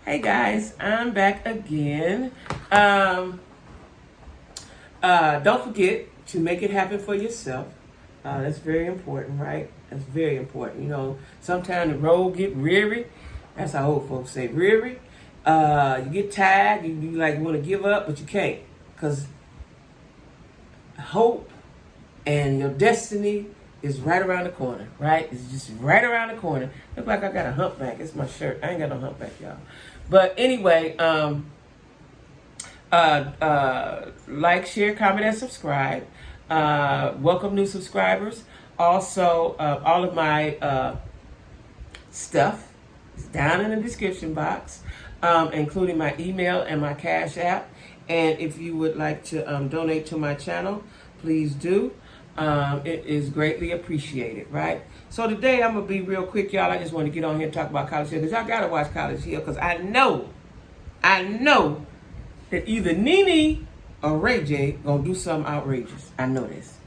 Hey guys, I'm back again. Don't forget to make it happen for yourself. That's very important, right? That's very important. You know, sometimes the road get weary. That's how old folks say, weary. You get tired. You like want to give up, but you can't, because hope and your destiny is right around the corner, right? It's just right around the corner. Look like I got a humpback. It's my shirt. I ain't got no humpback, y'all. But anyway, like, share, comment, and subscribe. Welcome new subscribers. Also, all of my stuff is down in the description box, including my email and my Cash App. And if you would like to donate to my channel, please do. It is greatly appreciated, right? So today I'm going to be real quick, y'all. I just want to get on here and talk about College Hill, because y'all got to watch College Hill, because I know that either Nene or Ray J going to do something outrageous. I know this.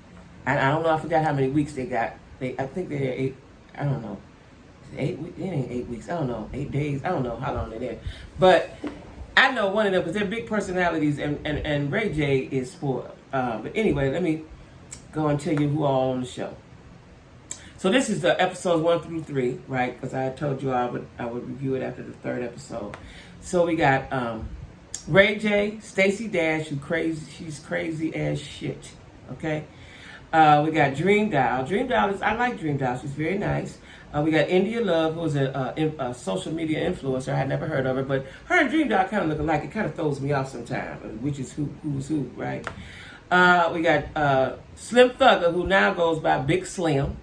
And I don't know, I forgot how many weeks they got. I think they're 8, I don't know. 8 weeks? It ain't 8 weeks. I don't know. 8 days. I don't know how long they're there. But I know one of them, because they're big personalities, and Ray J is spoiled. But anyway, let me go and tell you who all on the show. So this is the episodes 1 through 3, right? Because I told you I would review it after the 3rd episode. So we got Ray J, Stacey Dash, she's crazy as shit. Okay. We got Dream Doll. Dream Doll I like Dream Doll. She's very nice. We got India Love, who's a social media influencer. I had never heard of her, but her and Dream Doll kind of look alike. It kind of throws me off sometimes, which is who's who, right? We got Slim Thugger, who now goes by Big Slim.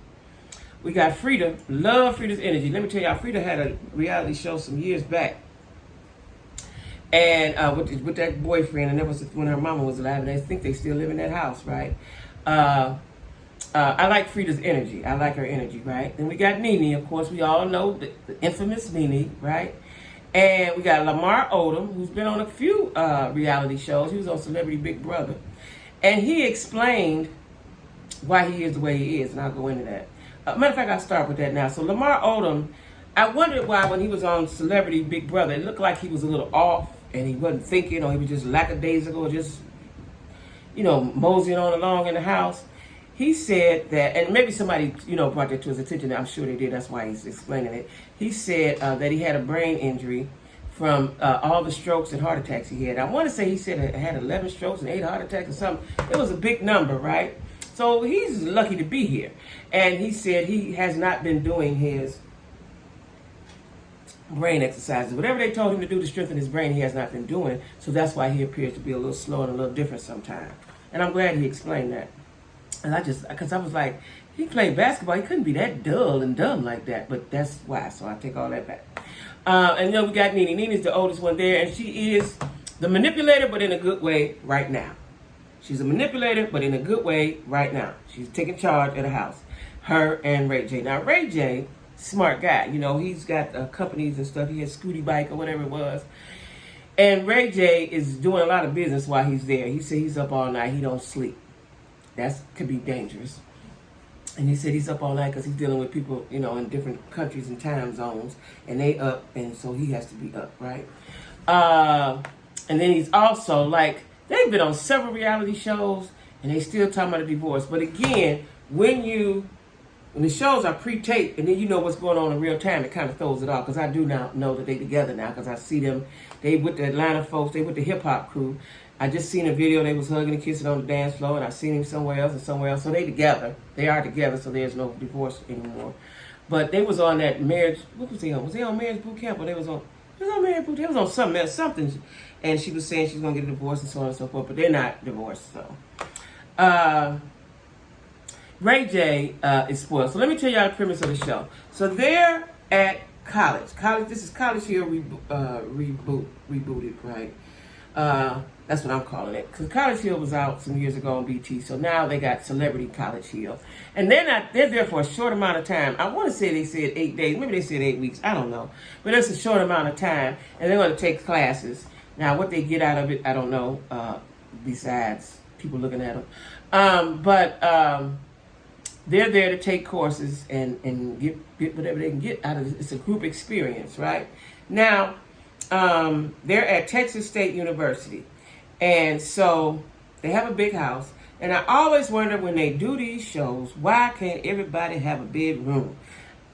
We got Frida. Love Frida's energy. Let me tell y'all, Frida had a reality show some years back, and with that boyfriend, and that was when her mama was alive, and I think they still live in that house, right? I like Frida's energy. I like her energy, right? Then we got Nene, of course. We all know the infamous Nene, right? And we got Lamar Odom, who's been on a few reality shows. He was on Celebrity Big Brother. And he explained why he is the way he is, and I'll go into that. Matter of fact, I'll start with that now. So Lamar Odom, I wondered why when he was on Celebrity Big Brother, it looked like he was a little off, and he wasn't thinking, or he was just lackadaisical, just, moseying on along in the house. He said that, and maybe somebody, brought that to his attention. I'm sure they did. That's why he's explaining it. He said that he had a brain injury from all the strokes and heart attacks he had. I want to say he said it had 11 strokes and 8 heart attacks or something. It was a big number, right? So he's lucky to be here. And he said he has not been doing his brain exercises. Whatever they told him to do to strengthen his brain, he has not been doing. So that's why he appears to be a little slow and a little different sometimes. And I'm glad he explained that. And because I was like, he played basketball. He couldn't be that dull and dumb like that. But that's why. So I take all that back. And we got Nene. Nene's the oldest one there. And she is the manipulator, but in a good way right now. She's a manipulator, but in a good way right now. She's taking charge of the house. Her and Ray J. Now, Ray J, smart guy. He's got companies and stuff. He has Scooty Bike or whatever it was. And Ray J is doing a lot of business while he's there. He said he's up all night. He don't sleep. That could be dangerous. And he said he's up all night because he's dealing with people, in different countries and time zones. And they up, and so he has to be up, right? And then he's also, they've been on several reality shows, and they still talking about a divorce. But again, when the shows are pre-taped, and then you know what's going on in real time, it kind of throws it off. Because I do now know that they together now, because I see them. They with the Atlanta folks, they with the hip-hop crew. I just seen a video, they was hugging and kissing on the dance floor, and I seen him somewhere else and somewhere else. So they together. They are together, so there's no divorce anymore. But they was on that marriage, what was he on? Was he on Marriage Boot Camp, or they was on Marriage Boot Camp? They was on something else, something. And she was saying she's going to get a divorce and so on and so forth, but they're not divorced, so. Ray J is spoiled. So let me tell y'all the premise of the show. So they're at college. This is College Hill rebooted, right? That's what I'm calling it. Because College Hill was out some years ago on BT, so now they got Celebrity College Hill. And they're there for a short amount of time. I want to say they said 8 days. Maybe they said 8 weeks. I don't know. But it's a short amount of time. And they're going to take classes. Now, what they get out of it, I don't know, besides people looking at them. But they're there to take courses and get whatever they can get out of it. It's a group experience, right? Now, they're at Texas State University. And so they have a big house. And I always wonder when they do these shows, why can't everybody have a big room?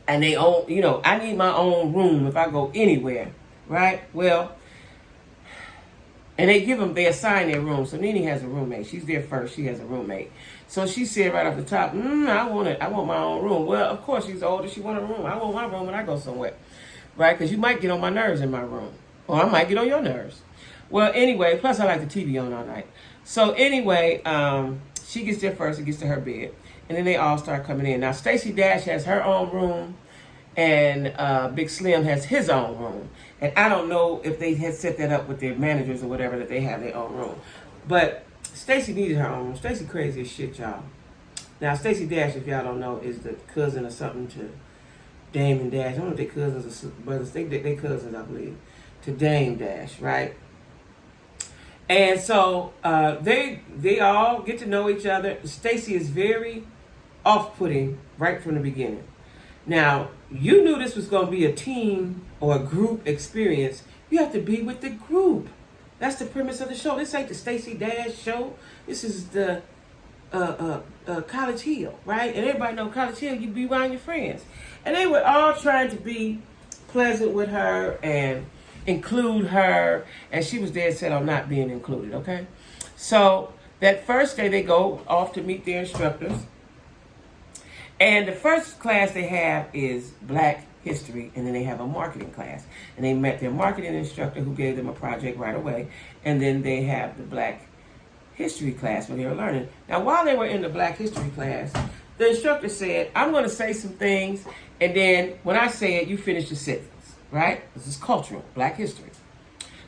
And they own, I need my own room if I go anywhere, right? Well, and they assign their room. So Nene has a roommate. She's there first. She has a roommate. So she said right off the top, I want my own room. Well, of course, she's older. She want a room. I want my room when I go somewhere, right? Because you might get on my nerves in my room. Or I might get on your nerves. Well, anyway, plus I like the TV on all night. So anyway, she gets there first and gets to her bed. And then they all start coming in. Now, Stacey Dash has her own room. And Big Slim has his own room. And I don't know if they had set that up with their managers or whatever, that they have their own room. But Stacey needed her own room. Stacey crazy as shit, y'all. Now, Stacey Dash, if y'all don't know, is the cousin or something to Dame and Dash. I don't know if they're cousins or brothers. They cousins, I believe, to Dame Dash, right? And so they all get to know each other. Stacey is very off-putting right from the beginning. Now, you knew this was going to be a team or a group experience. You have to be with the group. That's the premise of the show. This ain't the Stacey Dash show. This is the College Hill, right? And everybody know College Hill, you be around your friends. And they were all trying to be pleasant with her and include her. And she was dead set on not being included, okay? So that first day they go off to meet their instructors. And the first class they have is Black History, and then they have a marketing class. And they met their marketing instructor who gave them a project right away. And then they have the Black History class where they were learning. Now, while they were in the Black History class, the instructor said, I'm going to say some things, and then when I say it, you finish the sentence, right? This is cultural, Black History.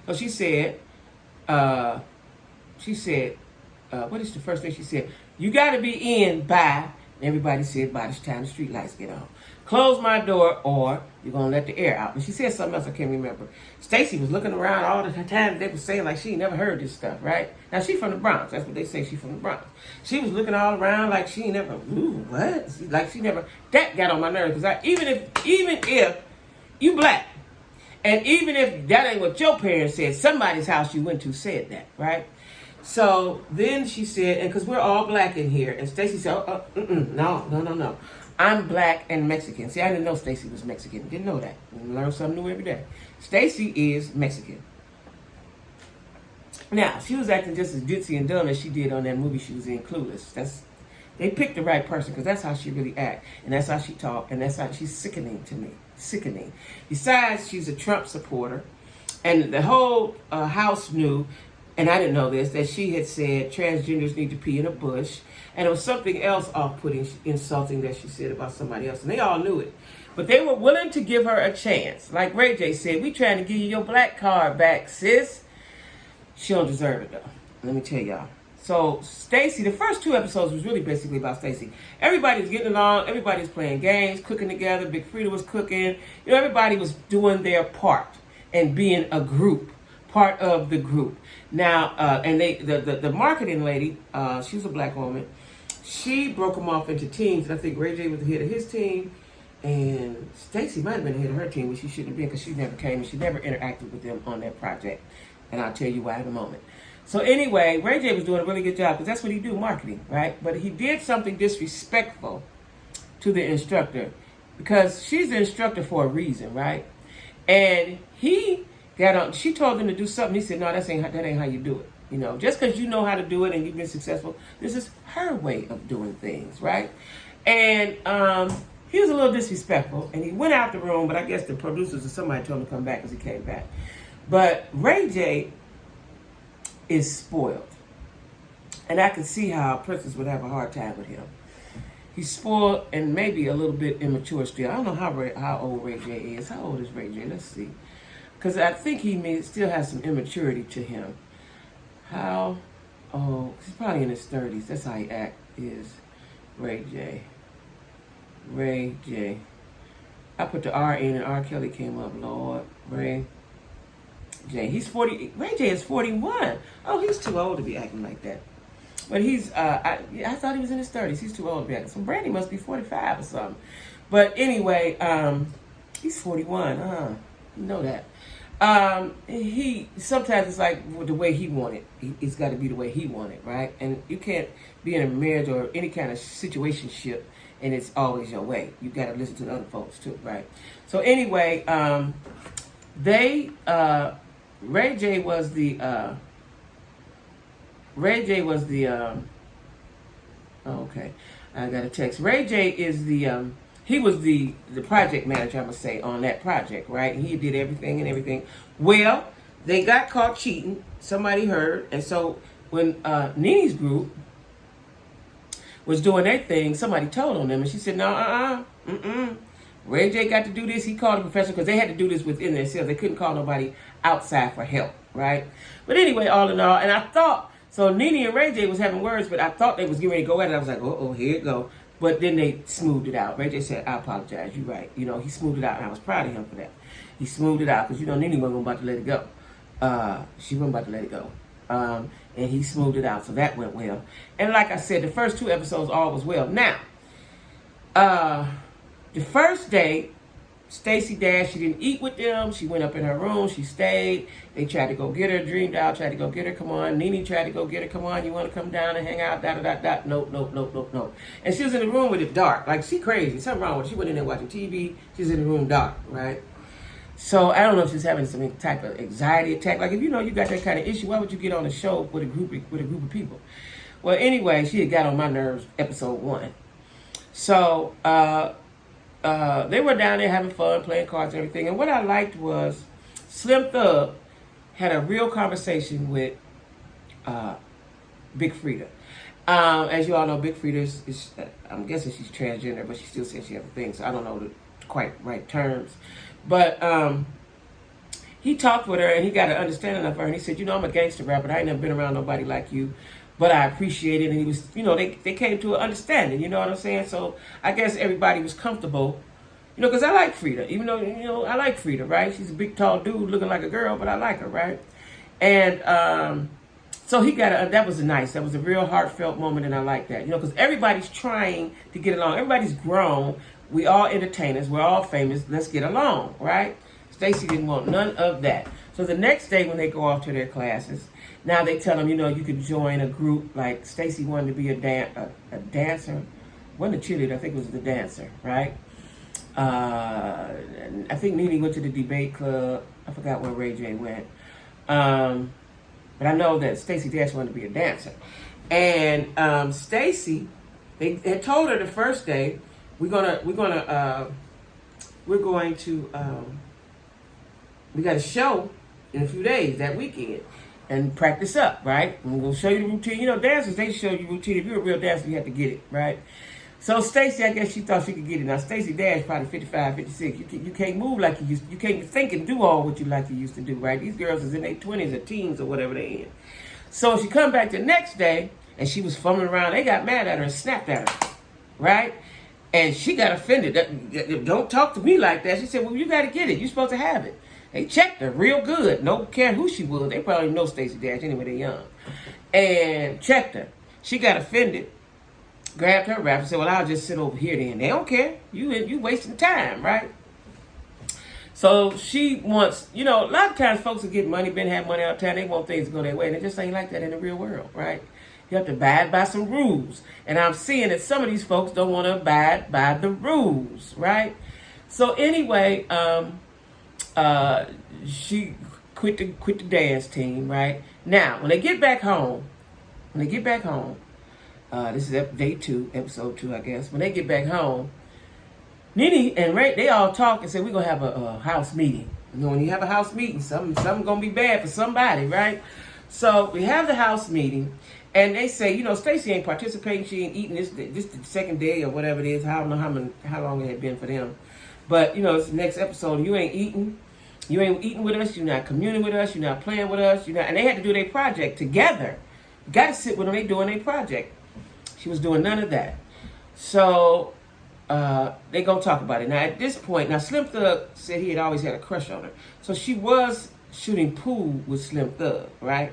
So she said, what is the first thing she said? You got to be in by... Everybody said by the time the street lights get on. Close my door or you're going to let the air out. And she said something else I can't remember. Stacey was looking around all the time. They were saying like she never heard this stuff, right? Now, she from the Bronx. That's what they say. She from the Bronx. She was looking all around like she never, what? Like she never, that got on my nerves. Because even if you black, and even if that ain't what your parents said, somebody's house you went to said that, right? So then she said, and because we're all black in here, and Stacey said, no. I'm black and Mexican. See, I didn't know Stacey was Mexican. Didn't know that. Learn something new every day. Stacey is Mexican. Now, she was acting just as ditzy and dumb as she did on that movie she was in, Clueless. They picked the right person because that's how she really act, and that's how she talk, and that's how she's sickening to me. Sickening. Besides, she's a Trump supporter, and the whole house knew. And I didn't know this, that she had said transgenders need to pee in a bush. And it was something else off-putting, insulting that she said about somebody else. And they all knew it. But they were willing to give her a chance. Like Ray J said, we trying to give you your black card back, sis. She don't deserve it, though. Let me tell y'all. So Stacey, the first 2 episodes was really basically about Stacey. Everybody's getting along. Everybody's playing games, cooking together. Big Frida was cooking. Everybody was doing their part and being a group. Part of the group. Now, and the marketing lady, she was a black woman. She broke them off into teams, and I think Ray J was the head of his team, and Stacey might have been the head of her team, which she shouldn't have been because she never came and she never interacted with them on that project. And I'll tell you why in a moment. So anyway, Ray J was doing a really good job because that's what he do, marketing, right? But he did something disrespectful to the instructor because she's the instructor for a reason, right? And she told him to do something. He said, no, that ain't how you do it. Just because you know how to do it and you've been successful, this is her way of doing things, right? And he was a little disrespectful, and he went out the room, but I guess the producers or somebody told him to come back because he came back. But Ray J is spoiled. And I could see how Princess would have a hard time with him. He's spoiled and maybe a little bit immature still. I don't know how old Ray J is. How old is Ray J? Let's see. Because I think he still has some immaturity to him. How old? He's probably in his 30s. That's how he act is Ray J. Ray J. I put the R in and R. Kelly came up. Lord. Ray J. He's 40. Ray J is 41. Oh, he's too old to be acting like that. But he's, I thought he was in his 30s. He's too old to be acting. So Brandy must be 45 or something. But anyway, he's 41. You know that. He sometimes it's like the way he wanted. It's got to be the way he wanted, right? And you can't be in a marriage or any kind of situationship, and it's always your way. You got to listen to the other folks too, right? So anyway, they Ray J was the okay. I got a text. Ray J is the he was the project manager, I must say, on that project, right? He did everything and everything. Well, they got caught cheating. Somebody heard, and so when Nene's group was doing their thing, somebody told on them, and she said, "No, Ray J got to do this." He called a professional because they had to do this within themselves. They couldn't call nobody outside for help, right? But anyway, all in all, and I thought so. Nene and Ray J was having words, but I thought they was getting ready to go at it. I was like, "Oh, here it go." But then they smoothed it out. Ray J said, "I apologize. You're right." You know, he smoothed it out, and I was proud of him for that. He smoothed it out because Nene wasn't about to let it go. She wasn't about to let it go. And he smoothed it out, so that went well. And like I said, the first 2 episodes all was well. Now, the first day, Stacey Dash, she didn't eat with them. She went up in her room. She stayed. They tried to go get her. Dreamed out, tried to go get her. Come on. Nene tried to go get her. Come on. You want to come down and hang out? No. And she was in the room with it dark. Like, she crazy. Something wrong with her. She went in there watching TV. She was in the room dark, right? So I don't know if she's having some type of anxiety attack. Like, if you got that kind of issue, why would you get on a show with a group of people? Well, anyway, she had got on my nerves episode 1. So they were down there having fun, playing cards and everything. And what I liked was Slim Thug had a real conversation with Big Freedia. As you all know, Big Freedia is I'm guessing she's transgender, but she still says she has a thing, so I don't know the quite right terms. But he talked with her, and he got an understanding of her, and he said, I'm a gangster rapper. I ain't never been around nobody like you, but I appreciate it. And he was, they came to an understanding, you know what I'm saying? So I guess everybody was comfortable, because I like Freedia, even though, I like Freedia, right? She's a big, tall dude looking like a girl, but I like her, right? And so he got that was nice. That was a real heartfelt moment, and I like that, because everybody's trying to get along. Everybody's grown. We all entertainers. We're all famous. Let's get along, right? Stacey didn't want none of that. So the next day when they go off to their classes, now they tell them, you could join a group. Like Stacey wanted to be a dancer. Wasn't a cheerleader. I think it was the dancer, right? I think Nene went to the debate club. I forgot where Ray J went. But I know that Stacey Dash wanted to be a dancer. And Stacey, they had told her the first day, we got a show in a few days that weekend and practice up, right? And we're going to show you the routine. Dancers, they show you routine. If you're a real dancer, you have to get it, right? So Stacey, I guess she thought she could get it. Now, Stacey Dash probably 55, 56. You can't move like you used to. You can't think and do all what you like you used to do, right? These girls is in their 20s or teens or whatever they in. So she come back the next day, and she was fumbling around. They got mad at her and snapped at her, right? And she got offended. Don't talk to me like that. She said, well, you got to get it. You're supposed to have it. They checked her real good. No care who she was. They probably know Stacey Dash anyway. They're young. And checked her. She got offended. Grabbed her rap and said, well, I'll just sit over here then. They don't care. You wasting time, right? So she wants, a lot of times folks will get money, been have money all the time. They want things to go their way. And it just ain't like that in the real world, right? You have to abide by some rules. And I'm seeing that some of these folks don't want to abide by the rules, right? So anyway, she quit the dance team, right? Now, when they get back home, this is day 2, episode 2, I guess. When they get back home, Nene and Ray, they all talk and say, we're going to have a house meeting. When you have a house meeting, something going to be bad for somebody, right? So we have the house meeting. And they say, Stacey ain't participating. She ain't eating this the second day or whatever it is. I don't know how long it had been for them. But, it's the next episode. You ain't eating. You ain't eating with us. You're not communing with us. You're not playing with us. And they had to do their project together. You got to sit with them. They doing their project. She was doing none of that. So they going to talk about it. Now, at this point, Slim Thug said he had always had a crush on her. So she was shooting pool with Slim Thug, right?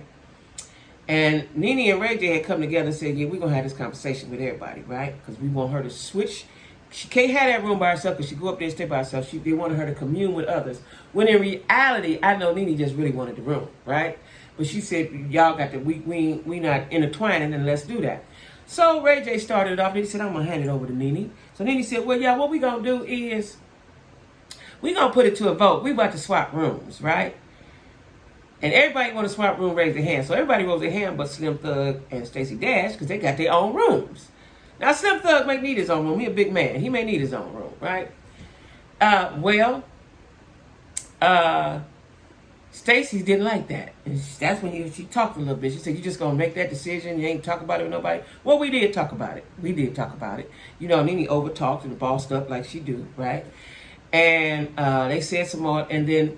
And Nene and Ray J had come together and said, yeah, we're going to have this conversation with everybody, right? Because we want her to switch she can't have that room by herself because she go up there and stay by herself. They wanted her to commune with others. When in reality, I know Nene just really wanted the room, right? But she said, y'all got to, we not intertwining, and let's do that. So Ray J started it off, and he said, I'm going to hand it over to Nene. So Nene said, well, yeah, what we going to do is, we going to put it to a vote. We about to swap rooms, right? And everybody want to swap room, raise their hand. So everybody rose their hand but Slim Thug and Stacey Dash because they got their own rooms. Now, Slim Thug may need his own room. He a big man. He may need his own room, right? Stacey didn't like that. And that's when she talked a little bit. She said, you just going to make that decision? You ain't talk about it with nobody? Well, we did talk about it. You know, Nene over-talked and bossed up like she do, right? And they said some more. And then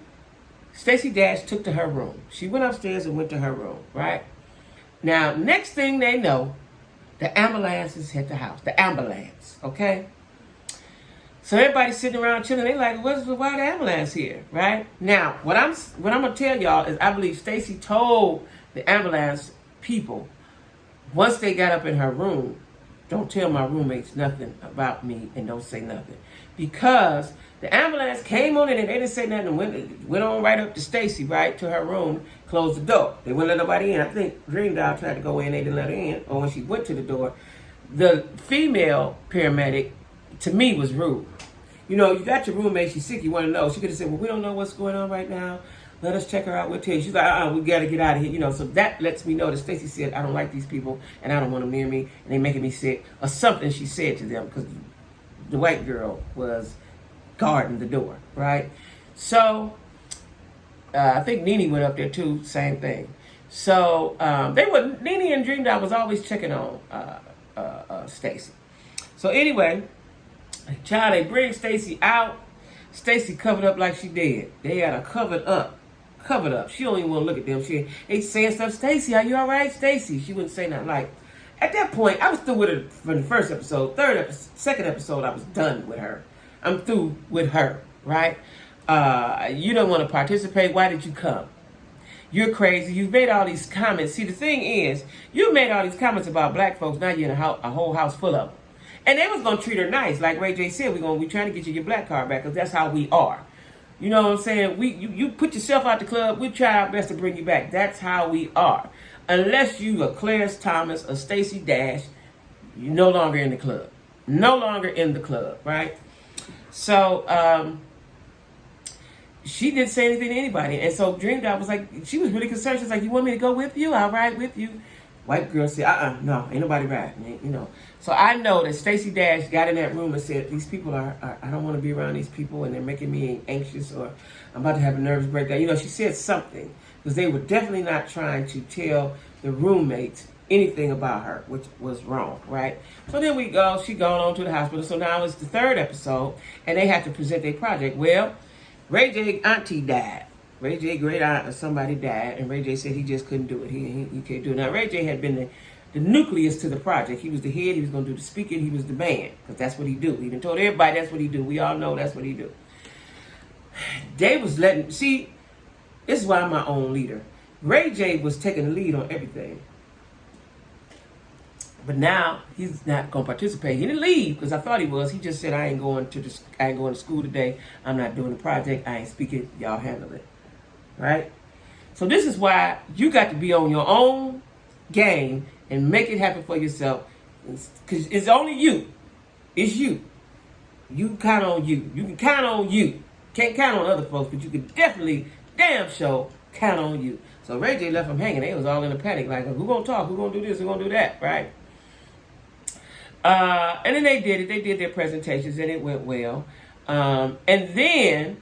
Stacey Dash took to her room. She went upstairs and went to her room, right? Now, next thing they know, the ambulance is at the house. The ambulance, okay? So everybody's sitting around chilling. They like, why the ambulance here, right? Now, what I'm gonna tell y'all is I believe Stacey told the ambulance people once they got up in her room, don't tell my roommates nothing about me and don't say nothing, because the ambulance came on in and they didn't say nothing and went on right up to Stacey, right to her room, closed the door. They wouldn't let nobody in. I think Dream Doll tried to go in, they didn't let her in. Or when she went to the door, the female paramedic, to me, was rude. You know, you got your roommate, she's sick, you want to know. She could have said, well, we don't know what's going on right now. Let us check her out. We'll tell you. She's like, we got to get out of here. You know, so that lets me know that Stacey said, I don't like these people and I don't want them near me and they making me sick. Or something she said to them because the white girl was guarding the door, right? So, I think Nene went up there too, same thing. So, Nene and Dream Doll was always checking on Stacey. So anyway, child, they bring Stacey out. Stacey covered up like she did. They had her covered up. She don't even want to look at them. They saying stuff, Stacey, are you all right, Stacey? She wouldn't say nothing. Like, at that point, I was through with her from the first episode. Second episode, I was done with her. I'm through with her, right? You don't want to participate. Why did you come? You're crazy. You've made all these comments. See, the thing is, you made all these comments about black folks. Now you're in a whole house full of them. And they was going to treat her nice. Like Ray J said, we trying to get you your black card back because that's how we are. You know what I'm saying? You put yourself out the club. We try our best to bring you back. That's how we are. Unless you are Clarence Thomas or Stacey Dash, you're no longer in the club. No longer in the club, right? So, she didn't say anything to anybody. And so Dream Doll was like, she was really concerned. She was like, you want me to go with you? I'll ride with you. White girl said, no, ain't nobody riding, you know. So I know that Stacey Dash got in that room and said, these people I don't want to be around these people and they're making me anxious or I'm about to have a nervous breakdown. You know, she said something because they were definitely not trying to tell the roommates anything about her, which was wrong, right? So then she gone on to the hospital. So now it's the third episode and they have to present their project. Well, Ray J auntie died. Ray J great aunt or somebody died, and Ray J said he just couldn't do it. He can't do it. Now, Ray J had been the nucleus to the project. He was the head. He was going to do the speaking. He was the man, because that's what he do. He done told everybody that's what he do. We all know that's what he do. They was see, this is why I'm my own leader. Ray J was taking the lead on everything. But now he's not going to participate. He didn't leave because I thought he was. He just said, I ain't going to school today. I'm not doing the project. I ain't speaking. Y'all handle it. Right? So this is why you got to be on your own game and make it happen for yourself. Because it's only you. It's you. You can count on you. You can count on you. Can't count on other folks, but you can definitely, damn sure, count on you. So Ray J left them hanging. They was all in a panic. Like, who gonna talk? Who gonna do this? Who gonna do that? Right? And then they did it. They did their presentations and it went well. And then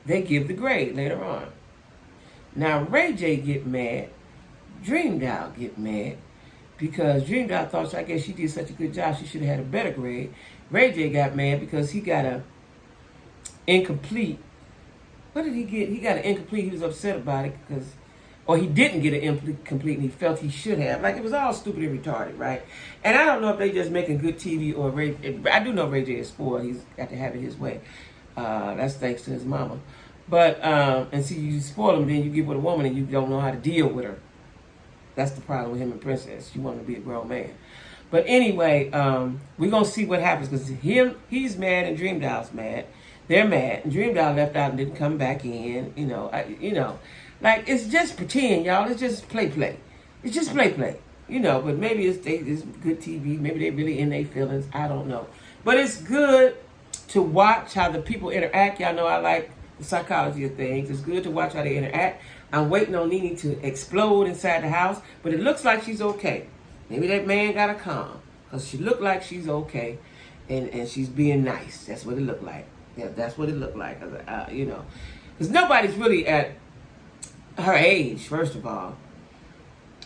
they give the grade later on. Now, Ray J get mad. Dream Doll get mad. Because Dream Doll thought, I guess she did such a good job, she should have had a better grade. Ray J got mad because he got a incomplete. What did he get? He got an incomplete. He was upset about it or he didn't get an incomplete and he felt he should have. Like, it was all stupid and retarded, right? And I don't know if they just making good TV or I do know Ray J is spoiled. He's got to have it his way. That's thanks to his mama. But, and see, you spoil him, then you get with a woman and you don't know how to deal with her. That's the problem with him and Princess. You want to be a grown man. But anyway, we're gonna see what happens because he's mad and Dream Doll's mad. They're mad, and Dream Doll left out and didn't come back in. Like it's just pretend, y'all. It's just play. It's just play. But maybe it's good TV. Maybe they really in their feelings. I don't know. But it's good to watch how the people interact. Y'all know I like the psychology of things. It's good to watch how they interact. I'm waiting on Nene to explode inside the house, but it looks like she's okay. Maybe that man got her calm because she looked like she's okay, and she's being nice. That's what it looked like. Yeah, that's what it looked like. Because nobody's really at her age. First of all,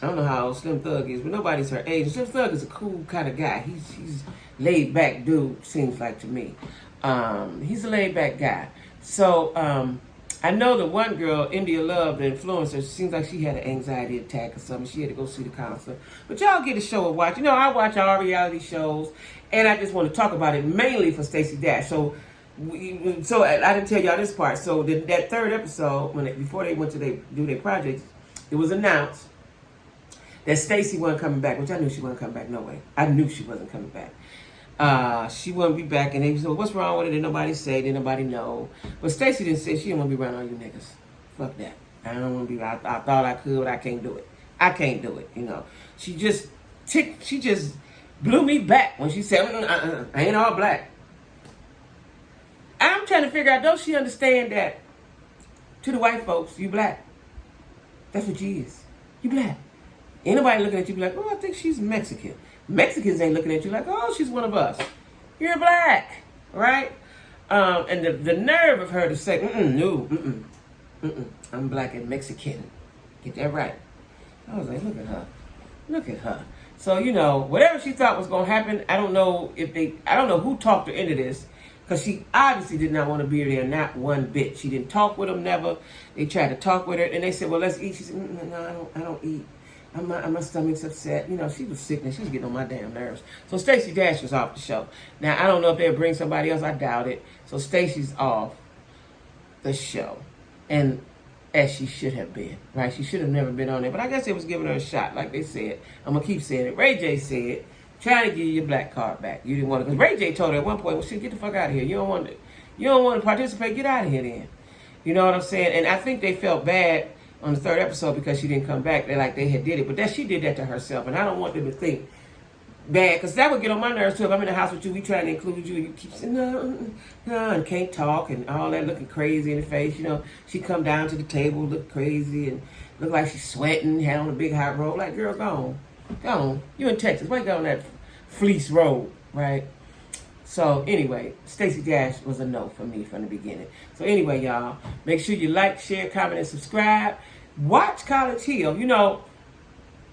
I don't know how old Slim Thug is, but nobody's her age. Slim Thug is a cool kind of guy. He's laid back dude. Seems like to me. He's a laid back guy. So I know the one girl, India Love, the influencer, seems like she had an anxiety attack or something. She had to go see the counselor. But y'all get a show to watch. I watch all reality shows, and I just want to talk about it mainly for Stacey Dash. So I didn't tell y'all this part. So that third episode, before they went to do their projects, it was announced that Stacey wasn't coming back, which I knew she wasn't coming back. No way. I knew she wasn't coming back. She wouldn't be back, and they said, what's wrong with it? Didn't nobody say, didn't nobody know. But Stacey didn't say she didn't want to be around all you niggas. Fuck that. I don't want to be, I thought I could, but I can't do it. I can't do it, She just blew me back when she said, I ain't all black. I'm trying to figure out, don't she understand that to the white folks, you black. That's what you is. You black. Ain't nobody looking at you like, oh, I think she's Mexican. Mexicans ain't looking at you like, oh, she's one of us. You're black, right? And the nerve of her to say, I'm black and Mexican. Get that right. I was like, look at her. So, whatever she thought was going to happen, I don't know who talked her into this, because she obviously did not want to be there, not one bit. She didn't talk with them, never. They tried to talk with her, and they said, well, let's eat. She said, no, I don't eat. My stomach's upset. She was sick and she was getting on my damn nerves. So Stacey Dash was off the show. Now, I don't know if they'll bring somebody else. I doubt it. So Stacey's off the show. And as she should have been, right? She should have never been on there. But I guess they was giving her a shot, like they said. I'm going to keep saying it. Ray J said, trying to give you your black card back. You didn't want to. Because Ray J told her at one point, well, shit, get the fuck out of here. You don't want to participate. Get out of here then. You know what I'm saying? And I think they felt bad on the third episode because she didn't come back. They had did it. But she did that to herself. And I don't want them to think bad, because that would get on my nerves too. If I'm in the house with you, we trying to include you, and you keep saying, no, and can't talk and all that, looking crazy in the face. She come down to the table, look crazy, and look like she's sweating, had on a big hot robe. Like, girl, go on. You in Texas. Why you got on that fleece robe, right? So anyway, Stacey Dash was a no for me from the beginning. So anyway, y'all, make sure you like, share, comment, and subscribe. Watch College Hill.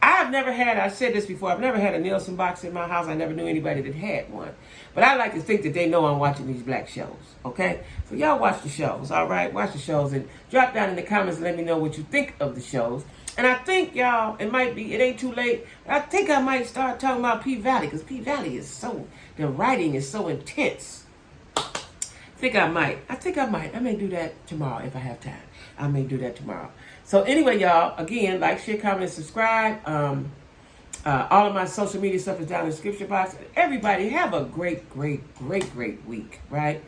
I've said this before, I've never had a Nielsen box in my house. I never knew anybody that had one. But I like to think that they know I'm watching these black shows, okay? So y'all watch the shows, all right? Watch the shows and drop down in the comments and let me know what you think of the shows. And I think, y'all, it ain't too late, but I think I might start talking about P-Valley, because P-Valley the writing is so intense. I think I might. I may do that tomorrow if I have time. I may do that tomorrow. So anyway, y'all, again, like, share, comment, and subscribe. All of my social media stuff is down in the description box. Everybody have a great week, right?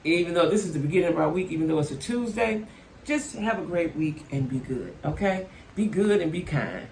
Even though this is the beginning of our week, even though it's a Tuesday, just have a great week and be good, okay? Be good and be kind.